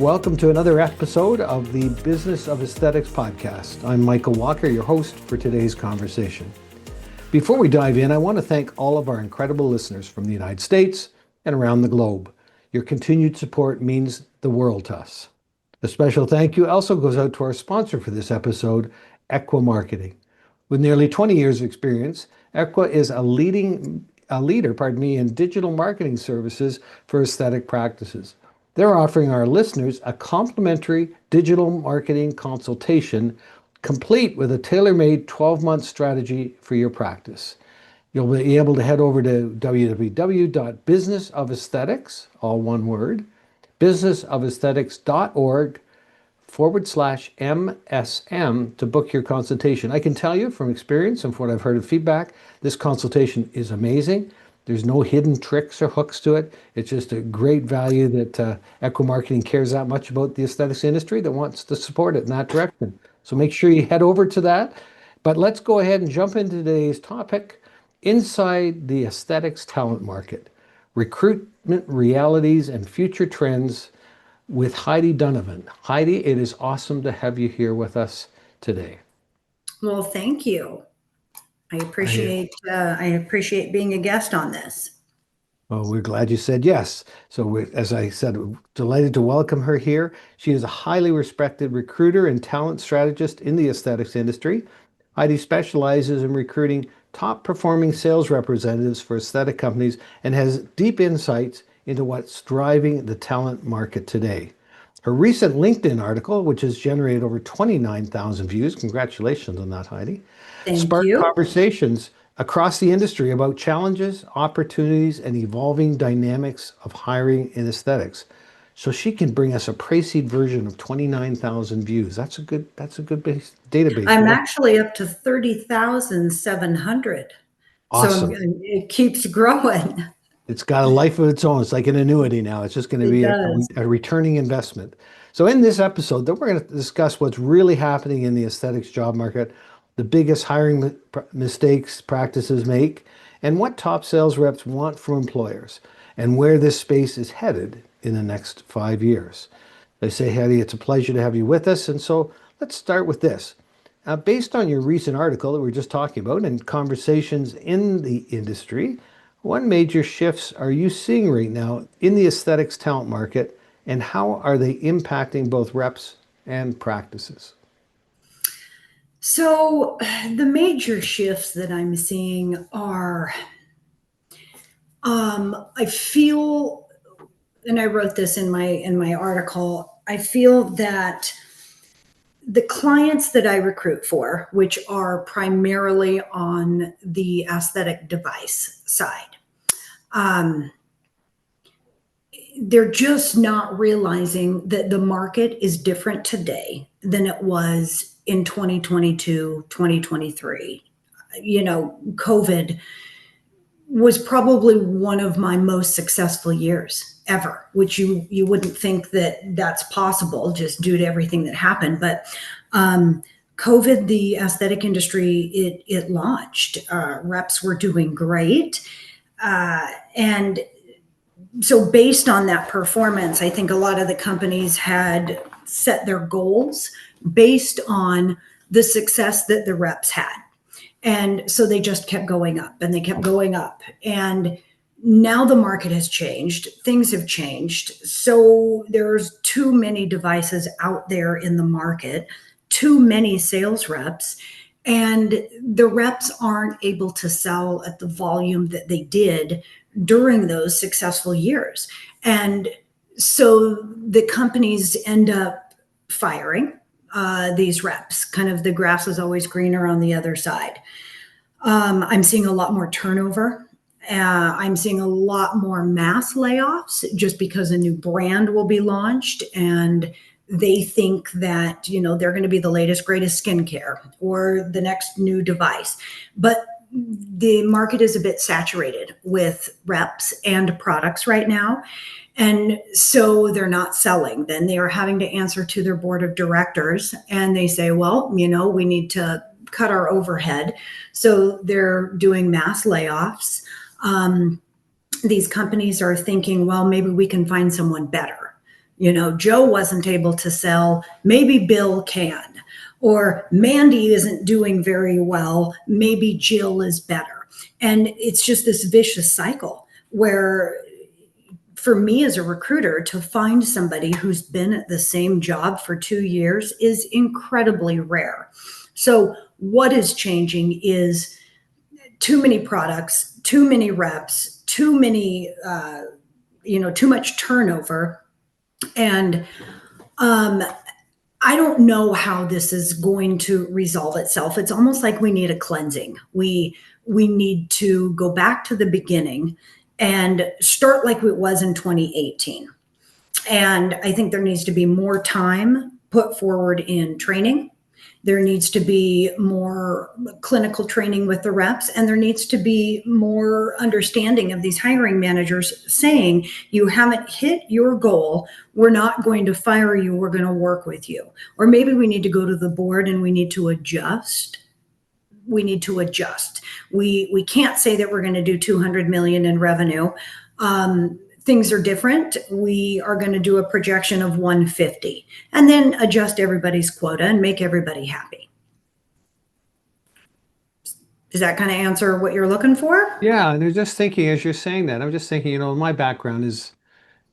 Welcome to another episode of the Business of Aesthetics podcast. I'm Michael Walker, your host for today's conversation. Before we dive in, I want to thank all of our incredible listeners from the United States and around the globe. Your continued support means the world to us. A special thank you also goes out to our sponsor for this episode, Equa Marketing. With nearly 20 years of experience, Equa is a leader in digital marketing services for aesthetic practices. They're offering our listeners a complimentary digital marketing consultation complete with a tailor-made 12-month strategy for your practice. You'll be able to head over to www.businessaesthetics, all one word, businessaesthetics.org/MSM to book your consultation. I can tell you from experience and from what I've heard of feedback, this consultation is amazing. There's no hidden tricks or hooks to it. It's just a great value that Equa Marketing cares that much about the aesthetics industry that wants to support it in that direction. So make sure you head over to that. But let's go ahead and jump into today's topic, inside the aesthetics talent market, recruitment realities and future trends with Heidi Donovan. Heidi, it is awesome to have you here with us today. Well, thank you. I appreciate being a guest on this. Well, we're glad you said yes. So as I said, we're delighted to welcome her here. She is a highly respected recruiter and talent strategist in the aesthetics industry. Heidi specializes in recruiting top performing sales representatives for aesthetic companies and has deep insights into what's driving the talent market today. Her recent LinkedIn article, which has generated over 29,000 views, congratulations on that, Heidi, sparked conversations across the industry about challenges, opportunities, and evolving dynamics of hiring in aesthetics. So she can bring us a pre-seed version of 29,000 views. That's a good database. I'm actually up to 30,700. Awesome. So it keeps growing. It's got a life of its own. It's like an annuity now. It's just going to be a returning investment. So in this episode, we're going to discuss what's really happening in the aesthetics job market, the biggest hiring mistakes practices make, and what top sales reps want from employers, and where this space is headed in the next 5 years. They say, Heidi, it's a pleasure to have you with us. And so let's start with this. Based on your recent article that we were just talking about and conversations in the industry, what major shifts are you seeing right now in the aesthetics talent market, and how are they impacting both reps and practices? So the major shifts that I'm seeing are, I feel, and I wrote this in my article, I feel that the clients that I recruit for, which are primarily on the aesthetic device side, they're just not realizing that the market is different today than it was in 2022, 2023. COVID was probably one of my most successful years ever, which you wouldn't think that that's possible just due to everything that happened. But COVID, the aesthetic industry, it launched. Reps were doing great. And so based on that performance, I think a lot of the companies had set their goals based on the success that the reps had. And so they just kept going up and they kept going up. And now the market has changed. Things have changed. So there's too many devices out there in the market, too many sales reps, and the reps aren't able to sell at the volume that they did during those successful years. And so the companies end up firing these reps. Kind of the grass is always greener on the other side. I'm seeing a lot more turnover. I'm seeing a lot more mass layoffs just because a new brand will be launched and they think that, they're going to be the latest, greatest skincare or the next new device. But the market is a bit saturated with reps and products right now. And so they're not selling. Then they are having to answer to their board of directors and they say, well, we need to cut our overhead. So they're doing mass layoffs. These companies are thinking, well, maybe we can find someone better. Joe wasn't able to sell, maybe Bill can. Or Mandy isn't doing very well, maybe Jill is better. And it's just this vicious cycle where, for me as a recruiter, to find somebody who's been at the same job for 2 years is incredibly rare. So, what is changing is too many products, too many reps, too much turnover. And I don't know how this is going to resolve itself. It's almost like we need a cleansing. We need to go back to the beginning and start like it was in 2018. And I think there needs to be more time put forward in training. There needs to be more clinical training with the reps, and there needs to be more understanding of these hiring managers saying, you haven't hit your goal. We're not going to fire you. We're going to work with you. Or maybe we need to go to the board and we need to adjust. We can't say that we're going to do 200 million in revenue. Things are different. We are going to do a projection of 150 and then adjust everybody's quota and make everybody happy. Does that kind of answer what you're looking for? Yeah, and I'm just thinking as you're saying that, I'm just thinking, my background is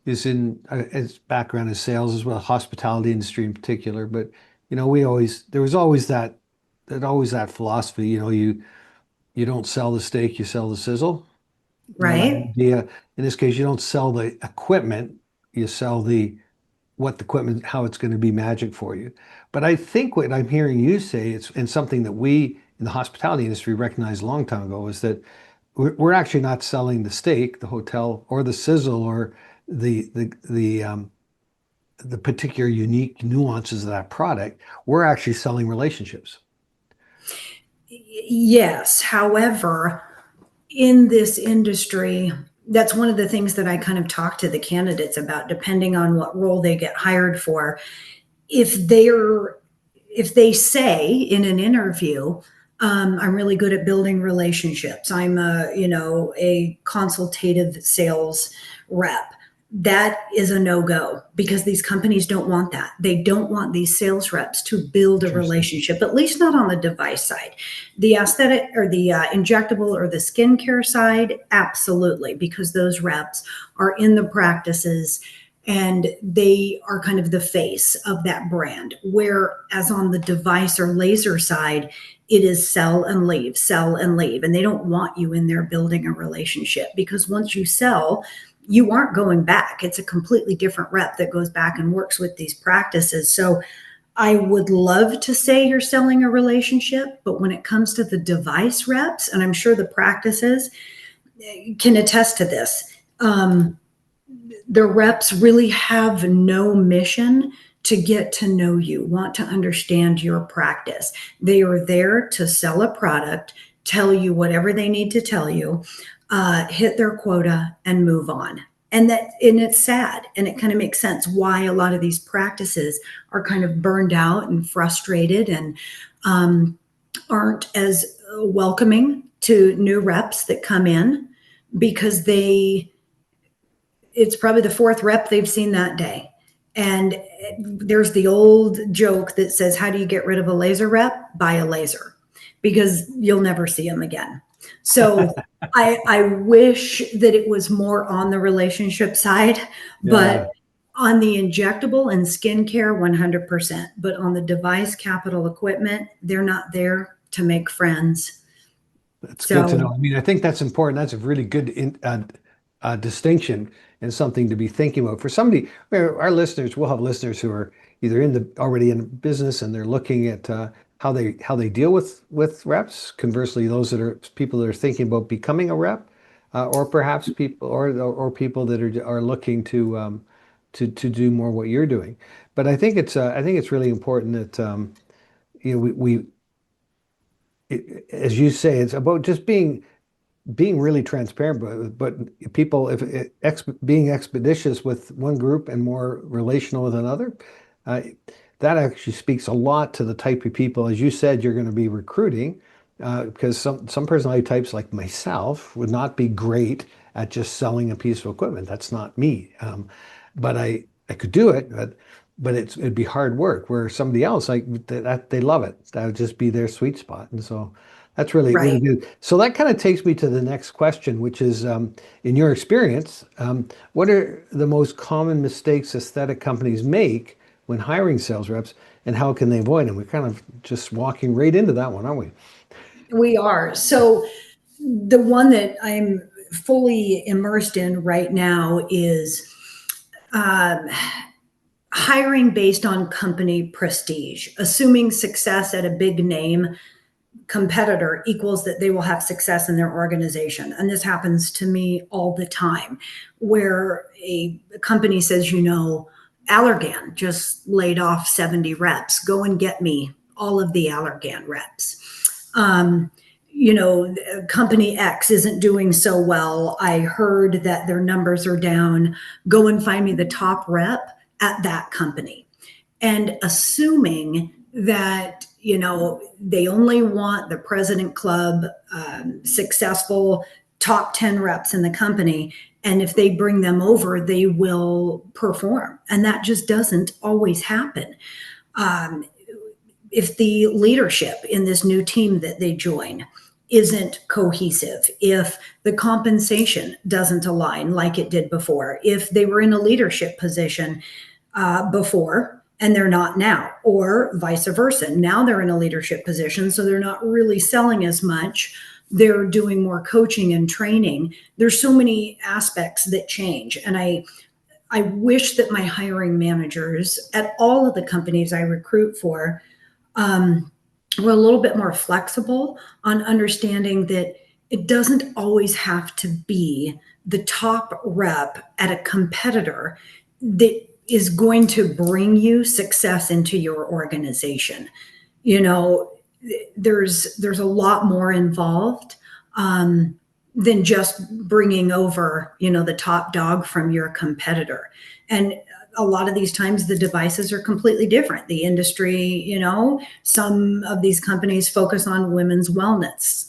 in its background is sales as well, hospitality industry in particular. But there was always that philosophy. You don't sell the steak, you sell the sizzle. That Right. idea. In this case, you don't sell the equipment, you sell what the equipment, how it's going to be magic for you. But I think what I'm hearing you say, and something that we in the hospitality industry recognized a long time ago, is that we're actually not selling the steak, the hotel, or the sizzle, or the particular unique nuances of that product. We're actually selling relationships. Yes. However, in this industry, that's one of the things that I kind of talk to the candidates about, depending on what role they get hired for. If they say in an interview, I'm really good at building relationships, I'm a consultative sales rep, that is a no-go, because these companies don't want that. They don't want these sales reps to build a Interesting. relationship, at least not on the device side. The aesthetic or the injectable or the skincare side, absolutely, because those reps are in the practices and they are kind of the face of that brand. Whereas on the device or laser side, it is sell and leave, sell and leave. And they don't want you in there building a relationship, because once you sell, you aren't going back. It's a completely different rep that goes back and works with these practices. So I would love to say you're selling a relationship, but when it comes to the device reps, and I'm sure the practices can attest to this, the reps really have no mission to get to know you, want to understand your practice. They are there to sell a product, tell you whatever they need to tell you, hit their quota, and move on. And it's sad, and it kind of makes sense why a lot of these practices are kind of burned out and frustrated, and aren't as welcoming to new reps that come in, because it's probably the fourth rep they've seen that day. And there's the old joke that says, how do you get rid of a laser rep? Buy a laser, because you'll never see them again. So I wish that it was more on the relationship side, but Yeah, on the injectable and skincare, 100%. But on the device capital equipment, they're not there to make friends. that's good to So, know. I mean, I think that's important. That's a really good distinction and something to be thinking about for somebody. Our listeners, we'll have listeners who are either already in business and they're looking at how they deal with reps. Conversely, those that are people that are thinking about becoming a rep, or perhaps people that are looking to do more what you're doing. But I think it's really important that we as you say, it's about just being really transparent, but people, if being expeditious with one group and more relational with another, uh, that actually speaks a lot to the type of people, as you said, you're going to be recruiting, because some personality types like myself would not be great at just selling a piece of equipment. That's not me. But I could do it, but it'd be hard work. Where somebody else, like that, they love it. That would just be their sweet spot. And so that's really Right. good. So that kind of takes me to the next question, which is, in your experience, what are the most common mistakes aesthetic companies make when hiring sales reps, and how can they avoid them? We're kind of just walking right into that one, aren't we? We are. So the one that I'm fully immersed in right now is um, hiring based on company prestige, assuming success at a big name competitor equals that they will have success in their organization. And this happens to me all the time, where a company says, Allergan just laid off 70 reps. Go and get me all of the Allergan reps. Um, Company X isn't doing so well. I heard that their numbers are down. Go and find me the top rep at that company. And assuming that they only want the president club, successful top 10 reps in the company, and if they bring them over they will perform, and that just doesn't always happen. um, if the leadership in this new team that they join isn't cohesive, if the compensation doesn't align like it did before, if they were in a leadership position before and they're not now, or vice versa. Now they're in a leadership position, so they're not really selling as much. They're doing more coaching and training. There's so many aspects that change. And I wish that my hiring managers at all of the companies I recruit for um, were a little bit more flexible on understanding that it doesn't always have to be the top rep at a competitor that is going to bring you success into your organization. You know, there's a lot more involved than just bringing over, the top dog from your competitor. And a lot of these times the devices are completely different. The industry, some of these companies focus on women's wellness.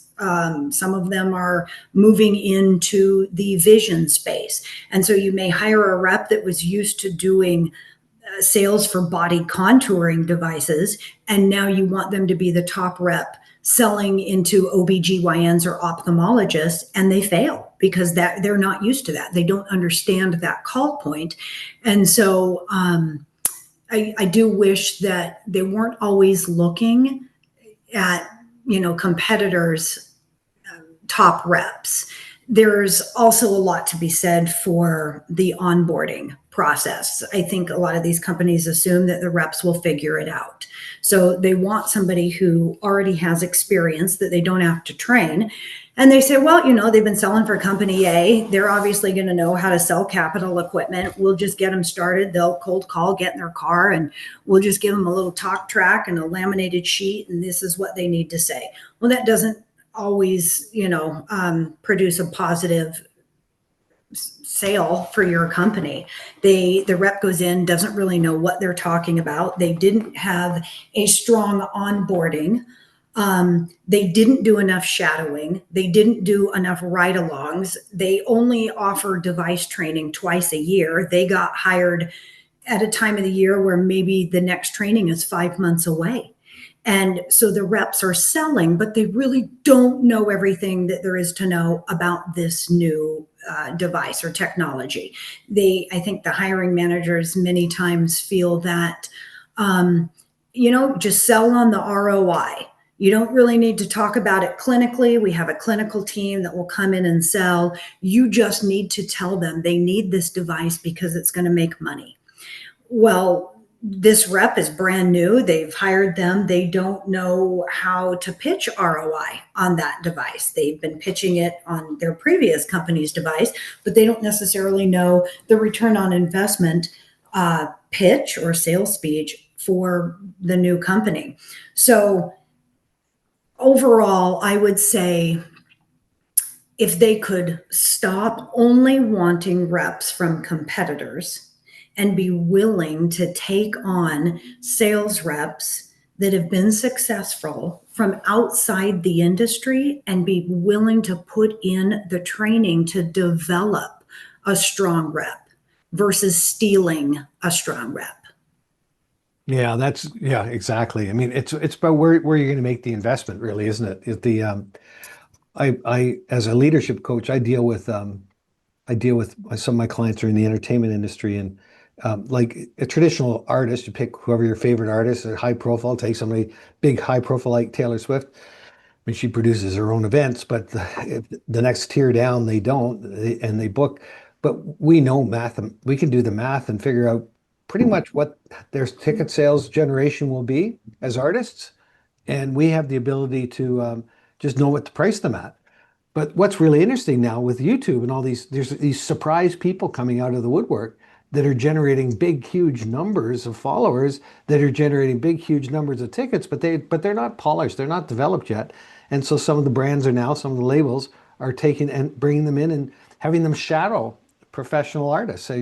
Some of them are moving into the vision space. And so you may hire a rep that was used to doing sales for body contouring devices, and now you want them to be the top rep selling into OBGYNs or ophthalmologists, and they fail because that they're not used to that. They don't understand that call point. And so I do wish that they weren't always looking at, competitors' top reps. There's also a lot to be said for the onboarding process. I think a lot of these companies assume that the reps will figure it out. So they want somebody who already has experience that they don't have to train. And they say, well, they've been selling for company A. They're obviously going to know how to sell capital equipment. We'll just get them started. They'll cold call, get in their car, and we'll just give them a little talk track and a laminated sheet. And this is what they need to say. Well, that doesn't always, produce a positive sale for your company. The rep goes in, doesn't really know what they're talking about. They didn't have a strong onboarding. They didn't do enough shadowing. They didn't do enough ride-alongs. They only offer device training twice a year. They got hired at a time of the year where maybe the next training is 5 months away. And so the reps are selling, but they really don't know everything that there is to know about this new device or technology. I think the hiring managers many times feel that, just sell on the ROI. You don't really need to talk about it clinically. We have a clinical team that will come in and sell. You just need to tell them they need this device because it's going to make money. Well, this rep is brand new. They've hired them. They don't know how to pitch ROI on that device. They've been pitching it on their previous company's device, but they don't necessarily know the return on investment pitch or sales speech for the new company. So overall, I would say if they could stop only wanting reps from competitors and be willing to take on sales reps that have been successful from outside the industry and be willing to put in the training to develop a strong rep, versus stealing a strong rep. Yeah, yeah, exactly. I mean, it's about where you're going to make the investment, really, isn't it? I as a leadership coach, I deal with some of my clients are in the entertainment industry, and like a traditional artist, you pick whoever your favorite artist, a high profile, take somebody big, high profile like Taylor Swift. I mean, she produces her own events, but the next tier down, they don't, and they book. But we know math, we can do the math and figure out pretty much what their ticket sales generation will be as artists, and we have the ability to just know what to price them at. But what's really interesting now with YouTube and all these, there's these surprise people coming out of the woodwork that are generating big, huge numbers of followers, that are generating big, huge numbers of tickets, but they're not polished, they're not developed yet. And so some of the brands are now, some of the labels are taking and bringing them in and having them shadow professional artists. So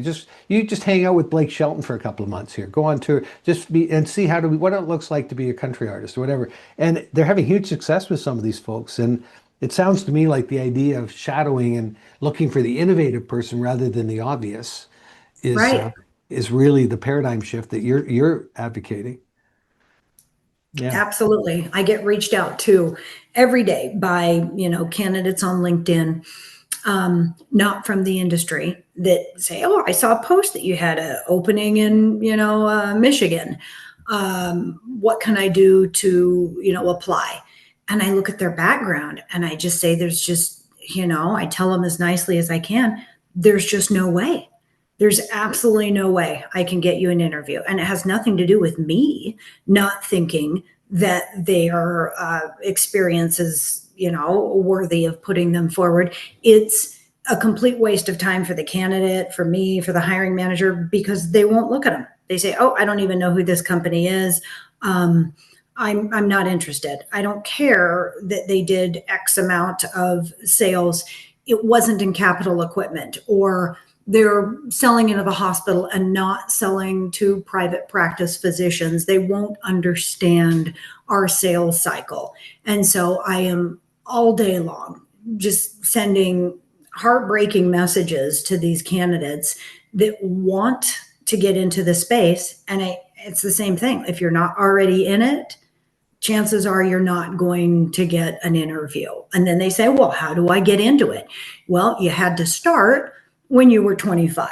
you just hang out with Blake Shelton for a couple of months here. Go on tour, just be and see what it looks like to be a country artist or whatever. And they're having huge success with some of these folks. And it sounds to me like the idea of shadowing and looking for the innovative person rather than the obvious is Right. uh, is really the paradigm shift that you're advocating. Yeah. Absolutely. I get reached out to every day by, candidates on LinkedIn, not from the industry, that say, "Oh, I saw a post that you had an opening in, Michigan. What can I do to, apply?" And I look at their background and I just say, there's just, I tell them as nicely as I can, there's just no way. There's absolutely no way I can get you an interview. And it has nothing to do with me not thinking that their experience is, worthy of putting them forward. It's a complete waste of time for the candidate, for me, for the hiring manager, because they won't look at them. They say, "Oh, I don't even know who this company is. Um, I'm not interested. I don't care that they did X amount of sales. It wasn't in capital equipment, or they're selling into the hospital and not selling to private practice physicians. They won't understand our sales cycle." And so I am all day long just sending heartbreaking messages to these candidates that want to get into the space. And it's the same thing. If you're not already in it, chances are you're not going to get an interview. And then they say, "Well, how do I get into it?" Well, you had to start when you were 25.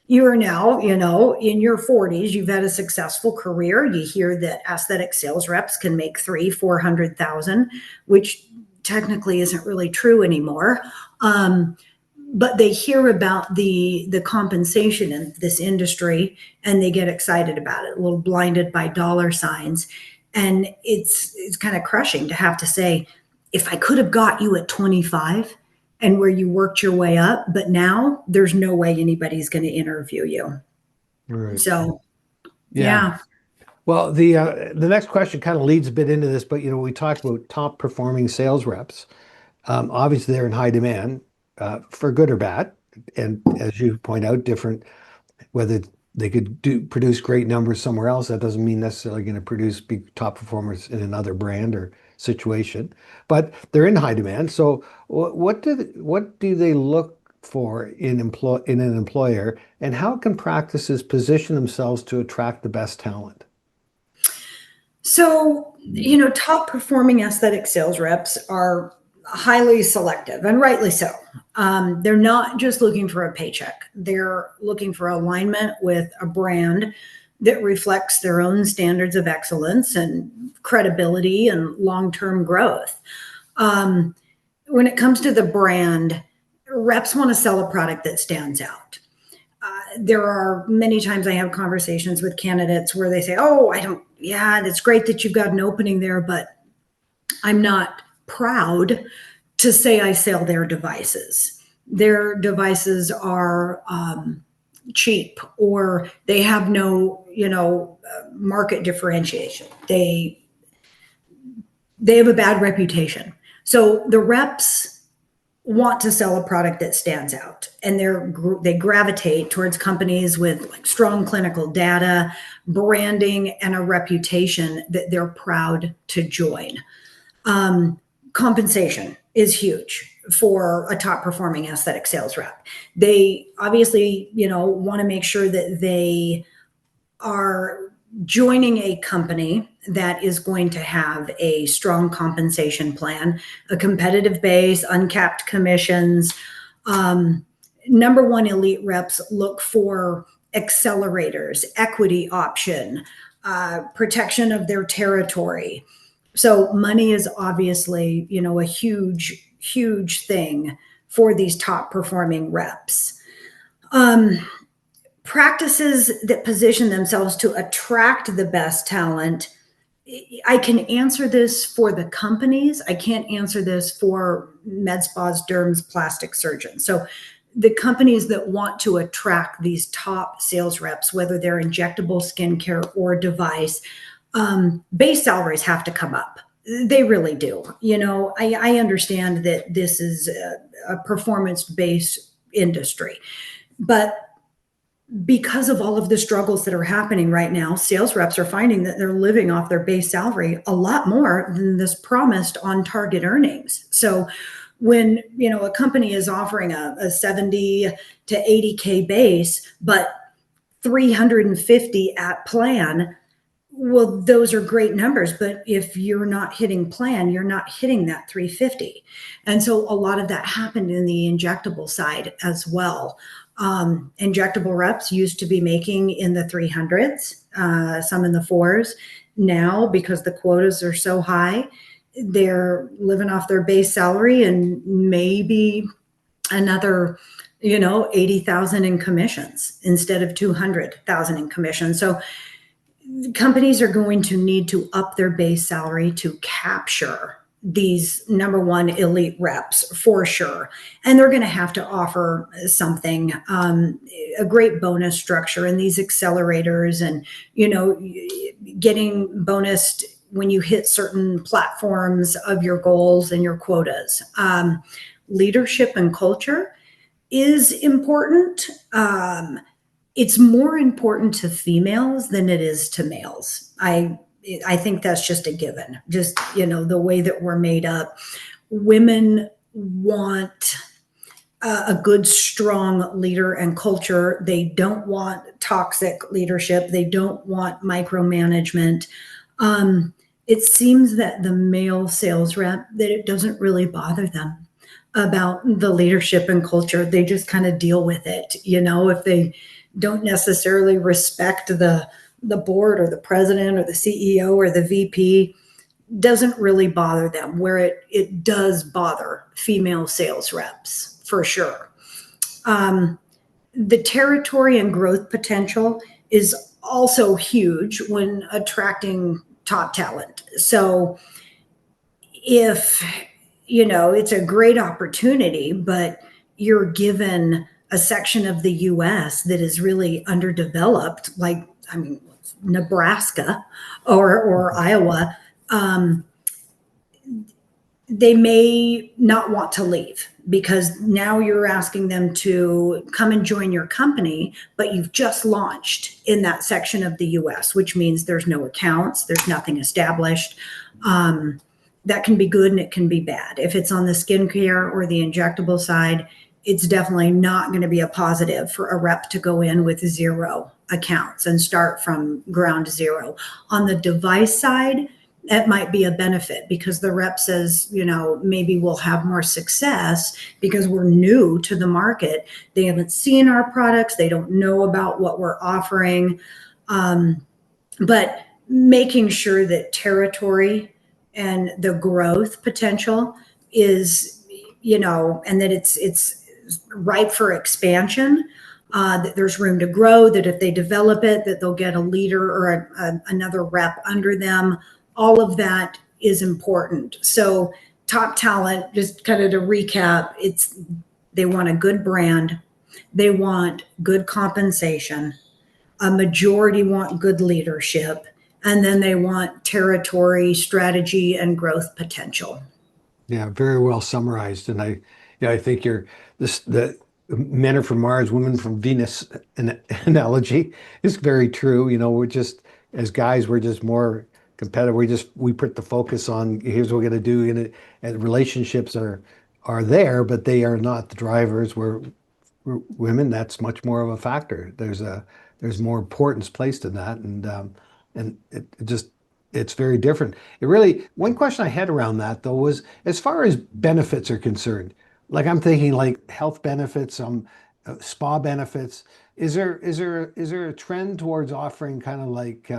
You are now, in your 40s. You've had a successful career. You hear that aesthetic sales reps can make 400,000, which technically isn't really true anymore. But they hear about the compensation in this industry and they get excited about it, a little blinded by dollar signs. And it's kind of crushing to have to say, if I could have got you at 25 and where you worked your way up, but now there's no way anybody's going to interview you. Right. So, Yeah. yeah. Well, the next question kind of leads a bit into this, but we talked about top performing sales reps. Obviously, they're in high demand, for good or bad, and as you point out, different. Whether they could produce great numbers somewhere else, that doesn't mean necessarily going to produce big top performers in another brand or situation. But they're in high demand. So what do they look for in an employer, and how can practices position themselves to attract the best talent? So, top performing aesthetic sales reps are highly selective, and rightly so. They're not just looking for a paycheck, they're looking for alignment with a brand that reflects their own standards of excellence and credibility and long term growth. Um, when it comes to the brand, reps want to sell a product that stands out. There are many times I have conversations with candidates where they say, "Oh, I don't, yeah, that's great that you've got an opening there, but I'm not proud to say I sell their devices. Their devices are cheap, or they have no, market differentiation. They have a bad reputation." So the reps want to sell a product that stands out, and they gravitate towards companies with like strong clinical data, branding, and a reputation that they're proud to join. um, Compensation, is huge for a top performing aesthetic sales rep. They obviously, want to make sure that they are joining a company that is going to have a strong compensation plan, a competitive base, uncapped commissions. Um, Number one, elite reps look for accelerators, equity option, protection of their territory. So money is obviously, a huge, huge thing for these top performing reps. Um, Practices that position themselves to attract the best talent. I can answer this for the companies. I can't answer this for med spas, derms, plastic surgeons. So the companies that want to attract these top sales reps, whether they're injectable skincare or device, base salaries have to come up. They really do. I understand that this is a performance-based industry, but because of all of the struggles that are happening right now, sales reps are finding that they're living off their base salary a lot more than this promised on target earnings. So when, a company is offering a 70 to 80K base, but 350 at plan, well, those are great numbers, but if you're not hitting plan, you're not hitting that 350. And so a lot of that happened in the injectable side as well. Injectable reps used to be making in the 300s, some in the fours. Now, because the quotas are so high, they're living off their base salary and maybe another 80,000 in commissions instead of 200,000 in commissions. So companies are going to need to up their base salary to capture these number one elite reps for sure. And they're going to have to offer something, a great bonus structure and these accelerators and, getting bonused when you hit certain platforms of your goals and your quotas. Leadership and culture is important. It's more important to females than it is to males. I think that's just a given. Just, the way that we're made up. Women want a good, strong leader and culture. They don't want toxic leadership. They don't want micromanagement. It seems that the male sales rep, that it doesn't really bother them about the leadership and culture. They just kind of deal with it. If they don't necessarily respect the board or the president or the CEO or the VP, doesn't really bother them, where it does bother female sales reps for sure. The territory and growth potential is also huge when attracting top talent. So if, it's a great opportunity, but you're given a section of the US that is really underdeveloped, like, Nebraska or Iowa, they may not want to leave because now you're asking them to come and join your company, but you've just launched in that section of the US, which means there's no accounts, there's nothing established. That can be good and it can be bad. If it's on the skincare or the injectable side, it's definitely not going to be a positive for a rep to go in with 0 accounts and start from ground zero. On the device side, that might be a benefit because the rep says, maybe we'll have more success because we're new to the market. They haven't seen our products. They don't know about what we're offering. But making sure that territory and the growth potential is, and that it's ripe for expansion, that there's room to grow, that if they develop it, that they'll get a leader or another rep under them. All of that is important. So top talent, just kind of to recap, they want a good brand. They want good compensation. A majority want good leadership. And then they want territory, strategy, and growth potential. Yeah, very well summarized. And I think the men are from Mars, women from Venus analogy is very true. We're just, as guys, we're just more competitive. We put the focus on here's what we're going to do, and relationships are there, but they are not the drivers. Where women, that's much more of a factor. There's more importance placed in that, and it just it's very different. It really one question I had around that though was as far as benefits are concerned. Like I'm thinking like health benefits, spa benefits. Is there a trend towards offering kind of like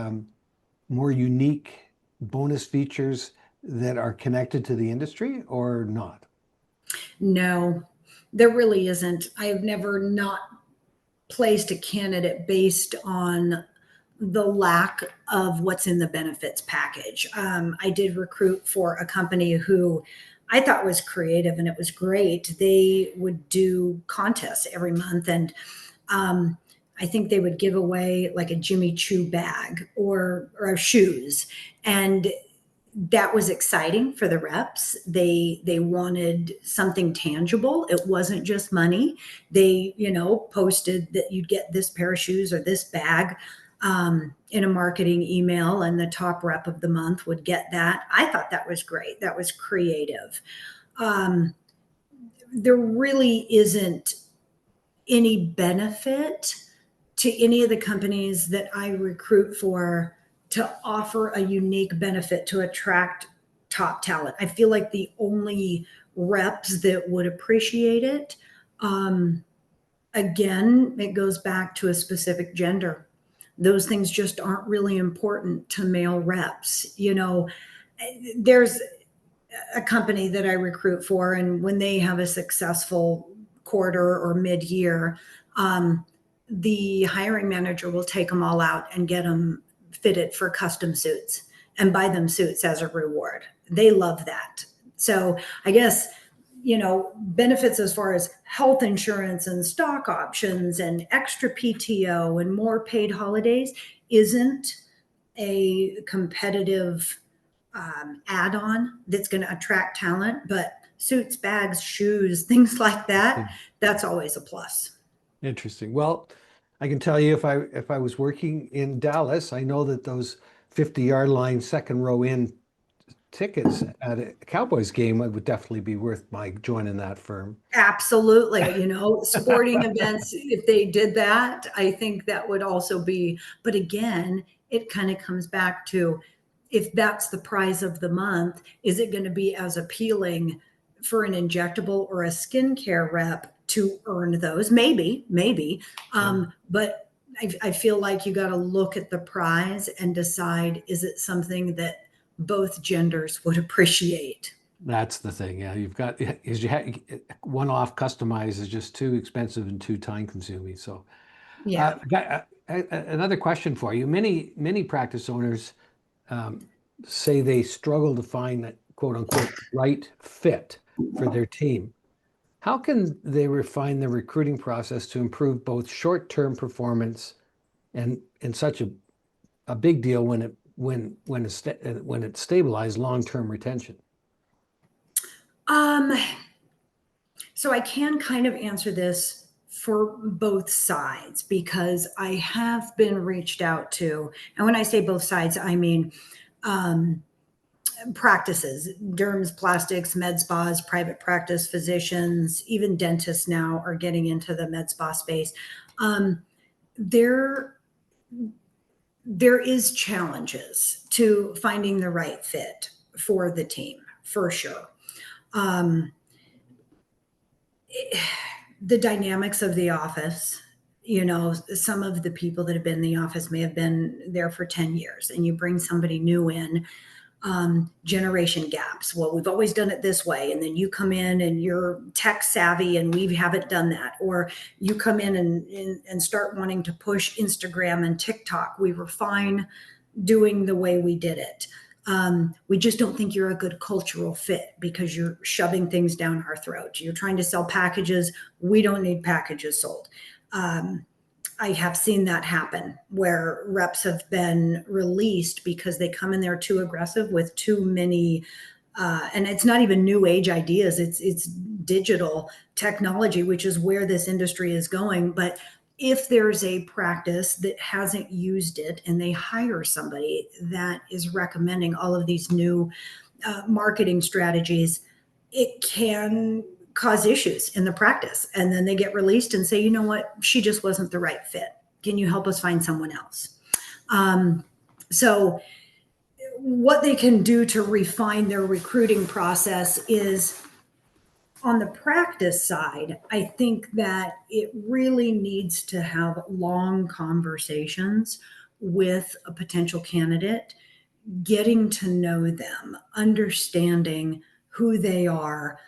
more unique bonus features that are connected to the industry or not? No, there really isn't. I have never not placed a candidate based on the lack of what's in the benefits package. I did recruit for a company who I thought was creative and it was great. They would do contests every month, and um, I think they would give away like a Jimmy Choo bag or shoes, and that was exciting for the reps. They wanted something tangible. It wasn't just money. They, posted that you'd get this pair of shoes or this bag in a marketing email, and the top rep of the month would get that. I thought that was great. That was creative. Um, there really isn't any benefit to any of the companies that I recruit for to offer a unique benefit to attract top talent. I feel like the only reps that would appreciate it, um, again, it goes back to a specific gender. Those things just aren't really important to male reps. There's a company that I recruit for, and when they have a successful quarter or mid-year, um, the hiring manager will take them all out and get them fitted for custom suits and buy them suits as a reward. They love that. So I guess, benefits as far as health insurance and stock options and extra PTO and more paid holidays isn't a competitive add-on that's going to attract talent, but suits, bags, shoes, things like that, that's always a plus. Interesting. Well, I can tell you if I was working in Dallas, I know that those 50-yard line second row in tickets at a Cowboys game would definitely be worth my joining that firm. Absolutely. Sporting events, if they did that, I think that would also be, but again, it kind of comes back to if that's the prize of the month, is it going to be as appealing for an injectable or a skincare rep to earn those? Maybe. But I feel like you got to look at the prize and decide, is it something that both genders would appreciate? That's the thing. Yeah, you've got is you have one-off customized is just too expensive and too time consuming. So, Yeah. another question for you. Many practice owners um, say they struggle to find that quote unquote right fit for their team. How can they refine their recruiting process to improve both short-term performance and such a big deal when it stabilizes long-term retention? Um, so I can kind of answer this for both sides because I have been reached out to, and when I say both sides, I mean um, practices, derms, plastics, med spas, private practice physicians, even dentists now are getting into the med spa space. Um, there, there is challenges to finding the right fit for the team, for sure. Um, the dynamics of the office, some of the people that have been in the office may have been there for 10 years, and you bring somebody new in, generation gaps. Well, we've always done it this way. And then you come in and you're tech savvy and we haven't done that. Or you come in and start wanting to push Instagram and TikTok. We were fine doing the way we did it. We just don't think you're a good cultural fit because you're shoving things down our throat. You're trying to sell packages. We don't need packages sold. I have seen that happen where reps have been released because they come in there too aggressive with too many, and it's not even new age ideas. It's digital technology, which is where this industry is going. But if there's a practice that hasn't used it and they hire somebody that is recommending all of these new marketing strategies, it can cause issues in the practice. And then they get released and say, you know what, she just wasn't the right fit. Can you help us find someone else? So what they can do to refine their recruiting process is, on the practice side, I think that it really needs to have long conversations with a potential candidate, getting to know them, understanding who they are,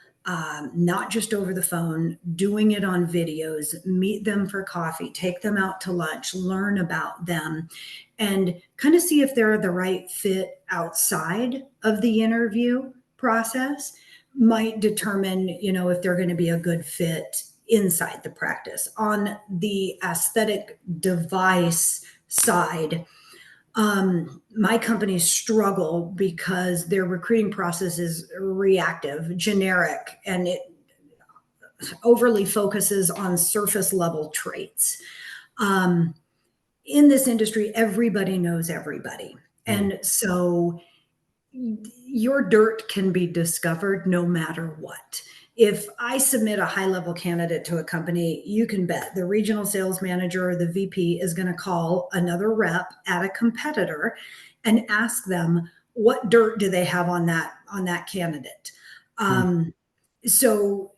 not just over the phone, doing it on videos, meet them for coffee, take them out to lunch, learn about them, and kind of see if they're the right fit outside of the interview process. Might determine, if they're going to be a good fit inside the practice. On the aesthetic device side, my companies struggle because their recruiting process is reactive, generic, and it overly focuses on surface level traits. In this industry, everybody knows everybody. And so your dirt can be discovered no matter what. If I submit a high level candidate to a company, you can bet the regional sales manager or the VP is going to call another rep at a competitor and ask them what dirt do they have on that candidate. So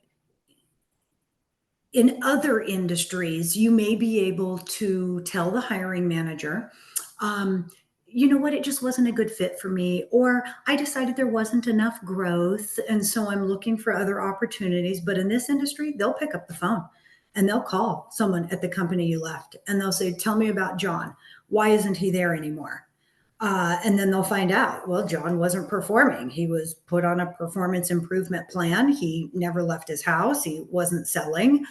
in other industries, you may be able to tell the hiring manager, you know what, it just wasn't a good fit for me, or I decided there wasn't enough growth. And so I'm looking for other opportunities. But in this industry, they'll pick up the phone and they'll call someone at the company you left and they'll say, tell me about John. Why isn't he there anymore? And then they'll find out, well, John wasn't performing. He was put on a performance improvement plan. He never left his house. He wasn't selling.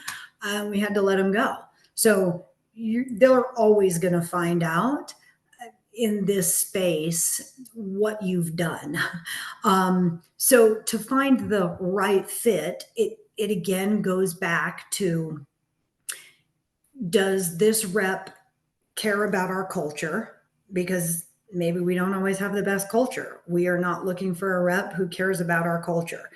We had to let him go. So they're always going to find out in this space what you've done. So to find the right fit, it again goes back to, does this rep care about our culture? Because maybe we don't always have the best culture. We are not looking for a rep who cares about our culture.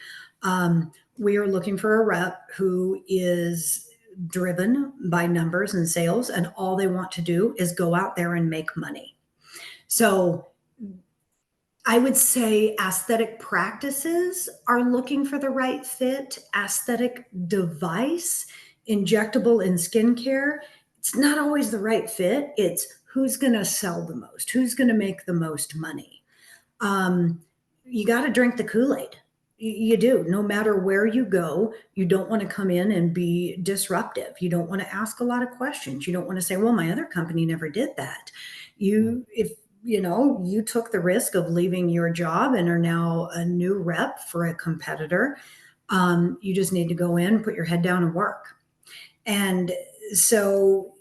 We are looking for a rep who is driven by numbers and sales, and all they want to do is go out there and make money. So I would say aesthetic practices are looking for the right fit. Aesthetic device, injectable in skincare, it's not always the right fit. It's who's going to sell the most, who's going to make the most money. You got to drink the Kool-Aid. You do. No matter where you go, you don't want to come in and be disruptive. You don't want to ask a lot of questions. You don't want to say, well, my other company never did that. If you took the risk of leaving your job and are now a new rep for a competitor, you just need to go in, put your head down and work. And so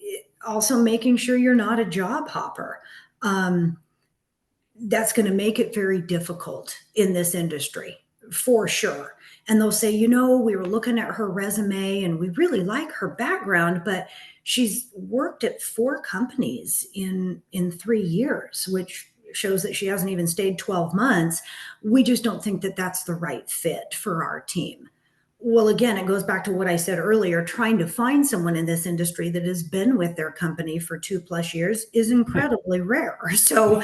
also making sure you're not a job hopper. That's going to make it very difficult in this industry, for sure. And they'll say, we were looking at her resume and we really like her background, but she's worked at 4 companies in 3 years, which shows that she hasn't even stayed 12 months. We just don't think that that's the right fit for our team. Well, again, it goes back to what I said earlier. Trying to find someone in this industry that has been with their company for 2+ years is incredibly rare. So,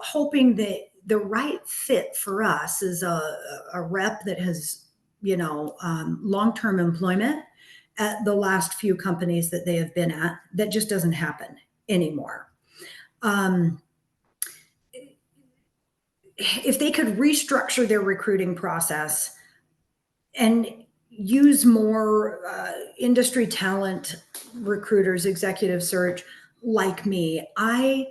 hoping that the right fit for us is a rep that has, long-term employment at the last few companies that they have been at. That just doesn't happen anymore. If they could restructure their recruiting process and use more industry talent recruiters, executive search like me, I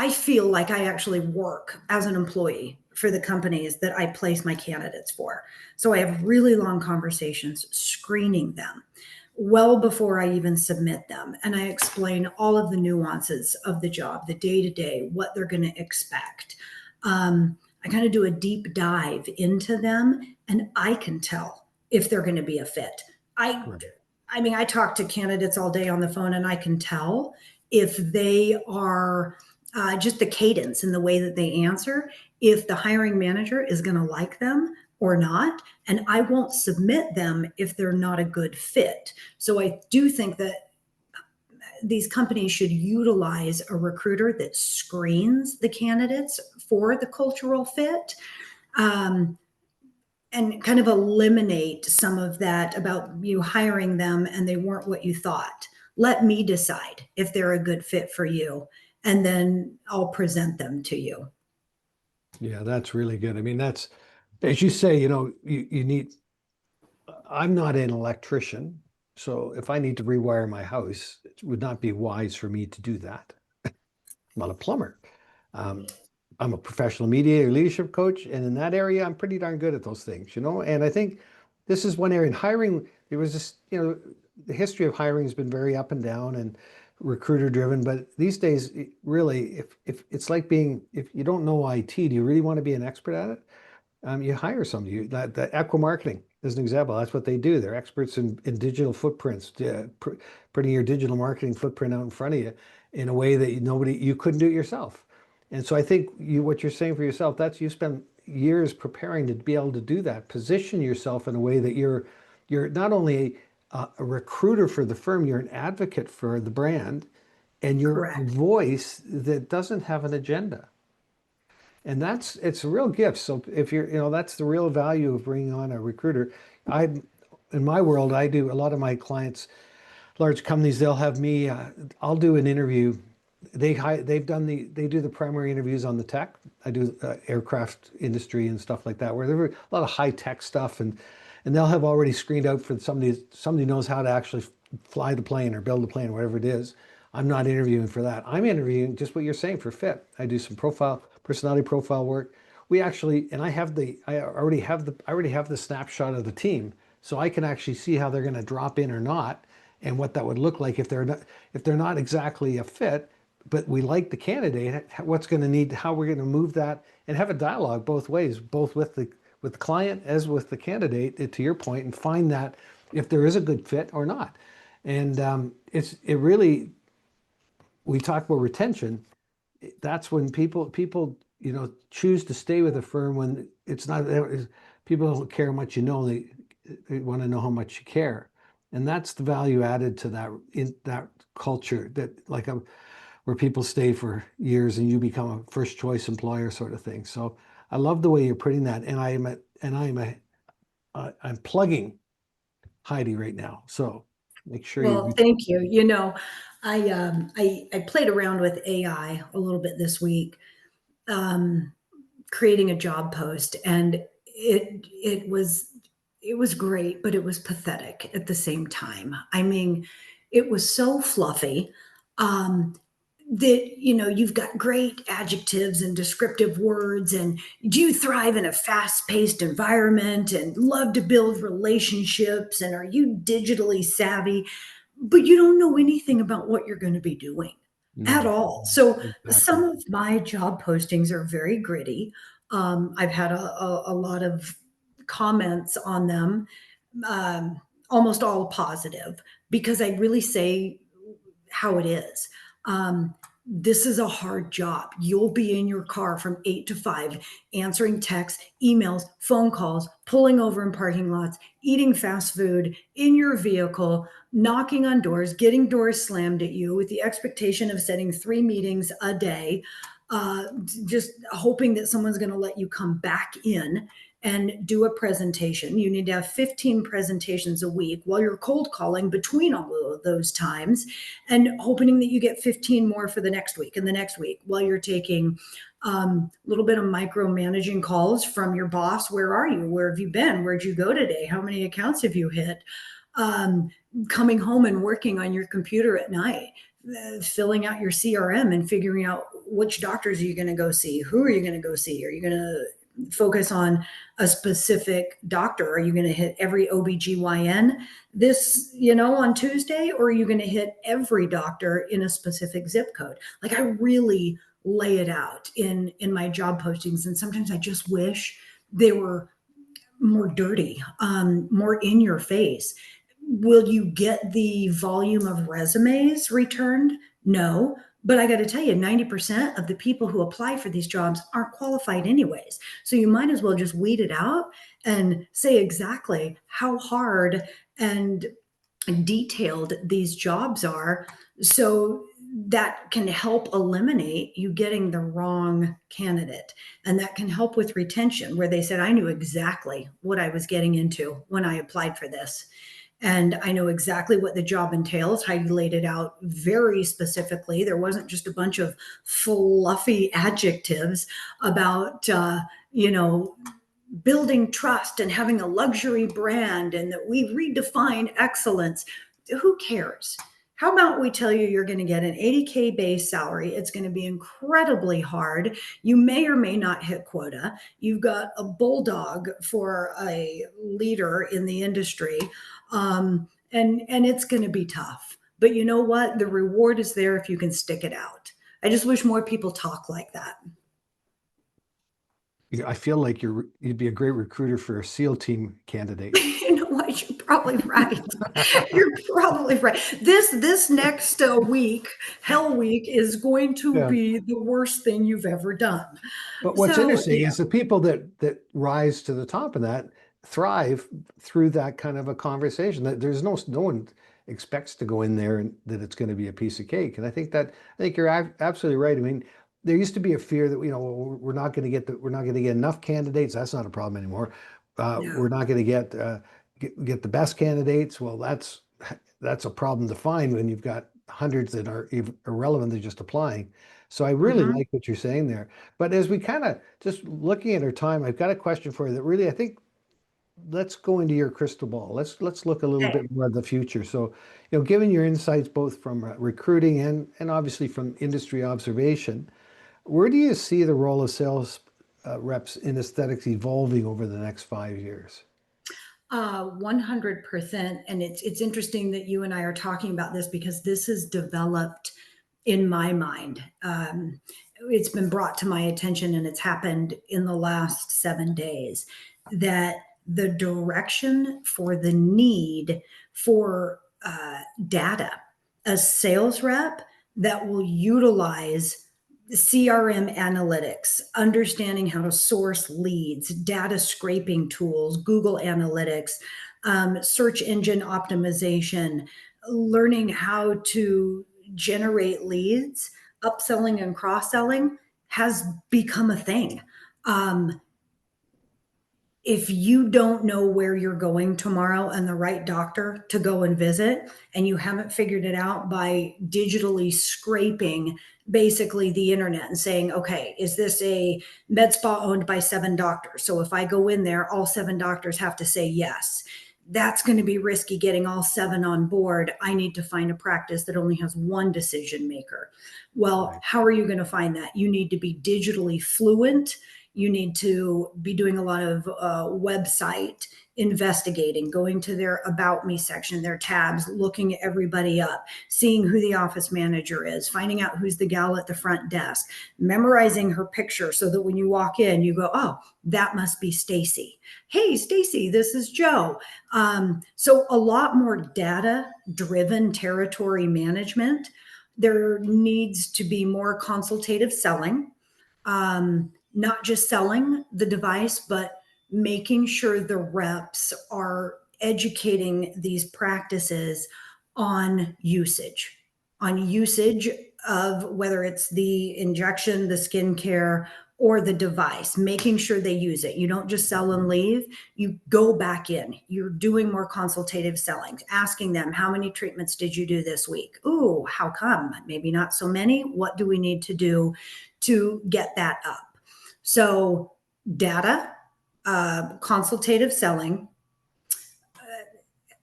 feel like I actually work as an employee for the companies that I place my candidates for. So I have really long conversations screening them well before I even submit them. And I explain all of the nuances of the job, the day-to-day, what they're going to expect. I kind of do a deep dive into them, and I can tell if they're going to be a fit. I I mean, I talk to candidates all day on the phone, and I can tell if they are just the cadence and the way that they answer, if the hiring manager is going to like them or not. And I won't submit them if they're not a good fit. So I do think that these companies should utilize a recruiter that screens the candidates for the cultural fit. Um, and kind of eliminate some of that about you hiring them and they weren't what you thought. Let me decide if they're a good fit for you, and then I'll present them to you. Yeah, that's really good. I mean, that's, as you say, you need, I'm not an electrician. So if I need to rewire my house, it would not be wise for me to do that. I'm not a plumber. Um, I'm a professional media or leadership coach, and in that area, I'm pretty darn good at those things, And I think this is one area in hiring. There was this, the history of hiring has been very up and down and recruiter driven, but these days, really, if it's like being, if you don't know IT, do you really want to be an expert at it? You hire somebody. That Echo Marketing is an example. That's what they do. They're experts in digital footprints, putting your digital marketing footprint out in front of you in a way that you couldn't do it yourself. And so I think what you're saying for yourself, that's you spend years preparing to be able to do that. Position yourself in a way that you're not only a recruiter for the firm, you're an advocate for the brand, and you're a Correct. voice that doesn't have an agenda. And it's a real gift. So if that's the real value of bringing on a recruiter. I, in my world, I do a lot of my clients, large companies, they'll have me, I'll do an interview. They do the primary interviews on the tech. I do aircraft industry and stuff like that, where there are a lot of high tech stuff, and they'll have already screened out for somebody knows how to actually fly the plane or build the plane, whatever it is. I'm not interviewing for that. I'm interviewing just what you're saying for fit. I do some personality profile work. We actually, and I already have the snapshot of the team, so I can actually see how they're going to drop in or not, and what that would look like if they're not exactly a fit, but we like the candidate. What's going to need, how we're going to move that, and have a dialogue both ways, both with the client as with the candidate, to your point, and find that if there is a good fit or not. And it really, we talk about retention. That's when people choose to stay with a firm when it's not, people don't care how much they want to know how much you care. And that's the value added to that, in that culture, that like where people stay for years and you become a first choice employer sort of thing. So I love the way you're putting that. And I'm plugging Heidi right now. So make sure Well, thank you. I played around with AI a little bit this week, um, creating a job post, and it was great, but it was pathetic at the same time. I mean, it was so fluffy. Um, that you've got great adjectives and descriptive words, and do you thrive in a fast-paced environment and love to build relationships, and are you digitally savvy, but you don't know anything about what you're going to be doing at no, all. So some exactly. of my job postings are very gritty. I've had a lot of comments on them, um, almost all positive, because I really say how it is. This is a hard job. You'll be in your car from 8 to 5, answering texts, emails, phone calls, pulling over in parking lots, eating fast food in your vehicle, knocking on doors, getting doors slammed at you with the expectation of setting 3 meetings a day, just hoping that someone's going to let you come back in and do a presentation. You need to have 15 presentations a week while you're cold calling between all of those times, and hoping that you get 15 more for the next week and the next week, while you're taking a little bit of micromanaging calls from your boss. Where are you? Where have you been? Where'd you go today? How many accounts have you hit? Um, Coming home and working on your computer at night, filling out your CRM and figuring out which doctors are you going to go see? Who are you going to go see? Are you going to focus on a specific doctor? Are you going to hit every OBGYN on Tuesday? Or are you going to hit every doctor in a specific zip code? Like, I really lay it out in my job postings. And sometimes I just wish they were more dirty, more in your face. Will you get the volume of resumes returned? No. But I got to tell you, 90% of the people who apply for these jobs aren't qualified anyways. So you might as well just weed it out and say exactly how hard and detailed these jobs are, so that can help eliminate you getting the wrong candidate. And that can help with retention, where they said, I knew exactly what I was getting into when I applied for this. And I know exactly what the job entails. Heidi laid it out very specifically. There wasn't just a bunch of fluffy adjectives about, building trust and having a luxury brand and that we redefine excellence. Who cares? How about we tell you you're going to get an 80K base salary? It's going to be incredibly hard. You may or may not hit quota. You've got a bulldog for a leader in the industry, and it's going to be tough. But you know what? The reward is there if you can stick it out. I just wish more people talk like that. I feel like you'd be a great recruiter for a SEAL team candidate. You know what? You're probably right. You're probably right. This next week, Hell Week, is going to Yeah. be the worst thing you've ever done. But what's So interesting yeah, is the people that rise to the top of that thrive through that kind of a conversation. That there's no one expects to go in there and that it's going to be a piece of cake. And I think you're absolutely right. I mean, there used to be a fear that we're not going to get enough candidates. That's not a problem anymore. no. We're not going to get the best candidates. Well, that's a problem to find when you've got hundreds that are irrelevant. They're just applying. So I really Mhm. like what you're saying there. But as we kind of just looking at our time, I've got a question for you that really I think let's go into your crystal ball. Let's look a little Okay. bit more at the future. So, given your insights both from recruiting and obviously from industry observation, where do you see the role of sales reps in aesthetics evolving over the next 5 years? 100%. And it's interesting that you and I are talking about this because this has developed in my mind. It's been brought to my attention and it's happened in the last 7 days that the direction for the need for data, a sales rep that will utilize CRM analytics, understanding how to source leads, data scraping tools, Google Analytics, search engine optimization, learning how to generate leads, upselling and cross selling has become a thing. Um, if you don't know where you're going tomorrow and the right doctor to go and visit, and you haven't figured it out by digitally scraping basically the internet and saying, okay, is this a med spa owned by 7 doctors? So if I go in there, all 7 doctors have to say yes. That's going to be risky getting all 7 on board. I need to find a practice that only has one decision maker. Well, Right. how are you going to find that? You need to be digitally fluent. You need to be doing a lot of website investigating, going to their about me section, their tabs, looking everybody up, seeing who the office manager is, finding out who's the gal at the front desk, memorizing her picture so that when you walk in, you go, oh, that must be Stacy. Hey, Stacy, this is Joe. So a lot more data driven territory management. There needs to be more consultative selling, not just selling the device, but making sure the reps are educating these practices on usage of whether it's the injection, the skincare, or the device, making sure they use it. You don't just sell and leave. You go back in. You're doing more consultative selling, asking them, how many treatments did you do this week? Ooh, how come? Maybe not so many. What do we need to do to get that up? So, data, consultative selling,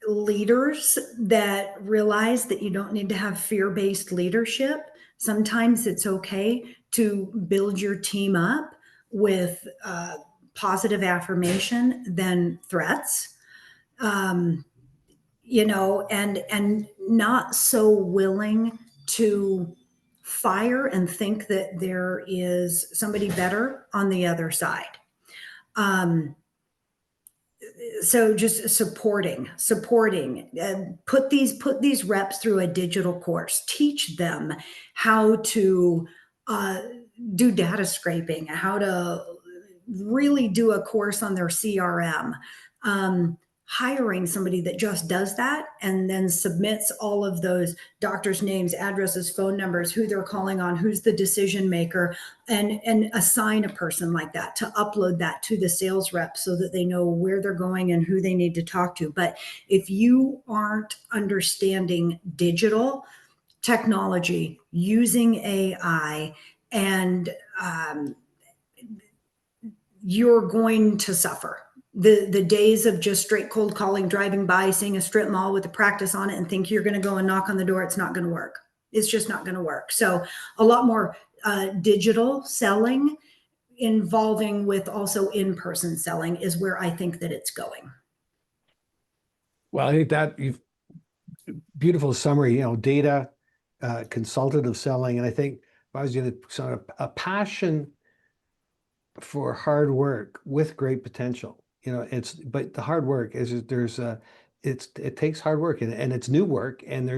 leaders that realize that you don't need to have fear based leadership. Sometimes it's okay to build your team up with positive affirmation than threats. Um, and not so willing to fire and think that there is somebody better on the other side. Um, So just supporting, put these reps through a digital course, teach them how to uh, do data scraping, how to really do a course on their CRM. Hiring somebody that just does that and then submits all of those doctors' names, addresses, phone numbers, who they're calling on, who's the decision maker, and assign a person like that to upload that to the sales rep so that they know where they're going and who they need to talk to. But if you aren't understanding digital technology, using AI, and you're going to suffer. The days of just straight cold calling, driving by, seeing a strip mall with a practice on it and think you're going to go and knock on the door, it's not going to work. It's just not going to work. So a lot more digital selling involving with also in-person selling is where I think that it's going. Well, I think that you've beautiful summary, data, consultative selling. And I think if I was going to sort of a passion for hard work with great potential, but the hard work is it takes hard work and it's new work and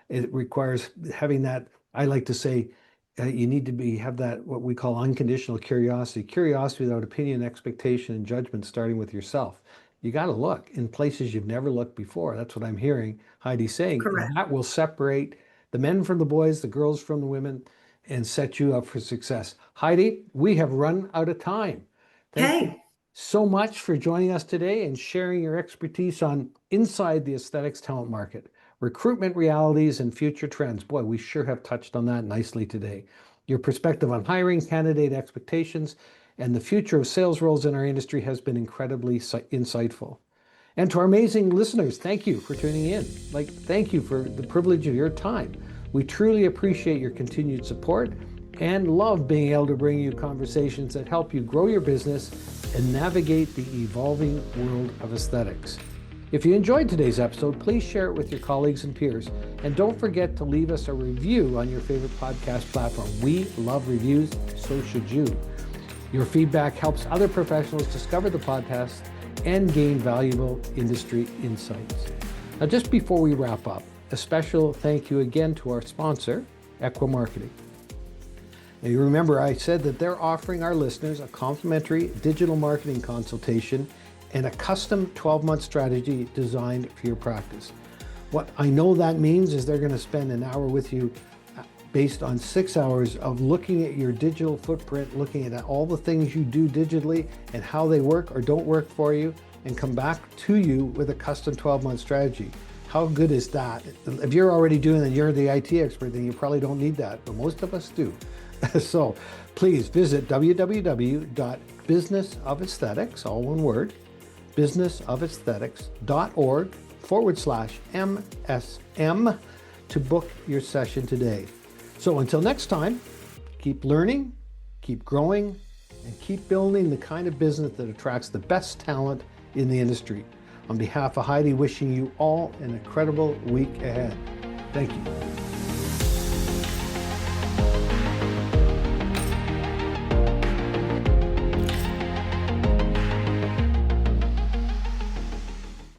it requires having that. I like to say you need to have that what we call unconditional curiosity without opinion, expectation, and judgment, starting with yourself. You got to look in places you've never looked before. That's what I'm hearing Heidi saying, and Correct. that will separate the men from the boys, the girls from the women, and set you up for success. Heidi, we have run out of time. Thank you Hey, so much for joining us today and sharing your expertise on inside the aesthetics talent market, recruitment realities, and future trends. Boy, we sure have touched on that nicely today. Your perspective on hiring, candidate expectations, and the future of sales roles in our industry has been incredibly insightful. And to our amazing listeners, thank you for tuning in. Thank you for the privilege of your time. We truly appreciate your continued support and love being able to bring you conversations that help you grow your business and navigate the evolving world of aesthetics. If you enjoyed today's episode, please share it with your colleagues and peers. And don't forget to leave us a review on your favorite podcast platform. We love reviews, so should you. Your feedback helps other professionals discover the podcast and gain valuable industry insights. Now, just before we wrap up, a special thank you again to our sponsor, Equa Marketing. Now, you remember I said that they're offering our listeners a complimentary digital marketing consultation and a custom 12-month strategy designed for your practice. What I know that means is they're going to spend an hour with you based on 6 hours of looking at your digital footprint, looking at all the things you do digitally and how they work or don't work for you, and come back to you with a custom 12-month strategy. How good is that? If you're already doing it, you're the IT expert, then you probably don't need that, but most of us do. So please visit www.businessaesthetics, all one word, businessaesthetics.org/MSM to book your session today. So until next time, keep learning, keep growing, and keep building the kind of business that attracts the best talent in the industry. On behalf of Heidi, wishing you all an incredible week ahead. Thank you.